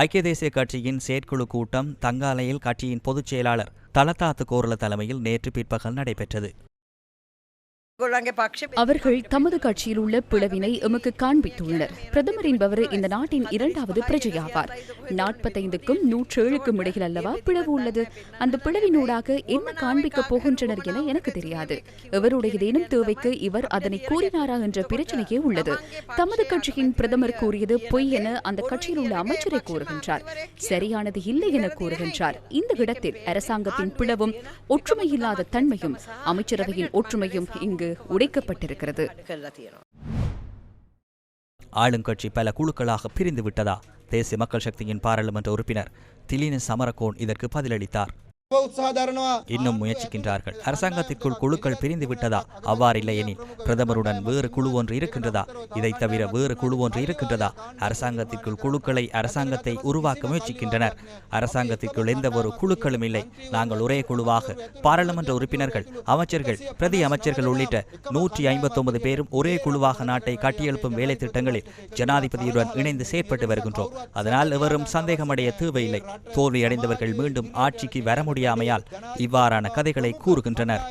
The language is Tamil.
ஐக்கிய தேசிய கட்சியின் செயற்குழு கூட்டம் தங்காலையில் கட்சியின் பொதுச் செயலாளர் தலதாத்து கோரல தலைமையில் நேற்று பிற்பகல் நடைபெற்றது. அவர்கள் தமது கட்சியில் உள்ள பிளவினை எமக்கு காண்பித்துள்ளனர். பிரதமர் என்பவர் இந்த நாட்டின் இரண்டாவது பிரஜையாவார். 45க்கும் 107க்கும் இடையில் அல்லவா பிளவு உள்ளது. அந்த பிளவினூடாக என்ன காண்பிக்கப் போகின்றனர் என எனக்கு தெரியாது. எவருடையதேனும் தேவைக்கு இவர் அதனை கூறினாரா என்ற பிரச்சனையே உள்ளது. தமது கட்சியின் பிரதமர் கூறியது பொய் என அந்த கட்சியில் உள்ள அமைச்சரை கூறுகின்றார். சரியானது இல்லை என கூறுகின்றார். இந்த இடத்தில் அரசாங்கத்தின் பிளவும் ஒற்றுமையில்லாத தன்மையும் அமைச்சரவையின் ஒற்றுமையும் இங்கு உடைக்கப்பட்டிருக்கிறது. ஆளுங்கட்சி பல குழுக்களாக பிரிந்து விட்டதா? தேசிய மக்கள் சக்தியின் பாராளுமன்ற உறுப்பினர் திலின சமரகோன் இதற்கு பதிலளித்தார். இன்னும் முயற்சிக்கின்றார்கள். அரசாங்கத்திற்குள் குழுக்கள் பிரிந்து விட்டதா? அவ்வாறில்லை எனில் பிரதமருடன் வேறு குழு ஒன்று இருக்கின்றதா? இதை தவிர வேறு குழு ஒன்று இருக்கின்றதா? அரசாங்கத்திற்குள் குழுக்களை அரசாங்கத்தை உருவாக்க முயற்சிக்கின்றனர். அரசாங்கத்திற்குள் எந்த ஒரு குழுக்களும் இல்லை. நாங்கள் ஒரே குழுவாக பாராளுமன்ற உறுப்பினர்கள், அமைச்சர்கள், பிரதி அமைச்சர்கள் உள்ளிட்ட 159 பேரும் ஒரே குழுவாக நாட்டை கட்டியெழுப்பும் வேலை திட்டங்களில் ஜனாதிபதியுடன் இணைந்து செயற்பட்டு வருகின்றோம். அதனால் எவரும் சந்தேகமடைய தேவையில்லை. தோல்வியடைந்தவர்கள் மீண்டும் ஆட்சிக்கு வர முடியாமையால் இவ்வாறான கதைகளை கூறுகின்றனர்.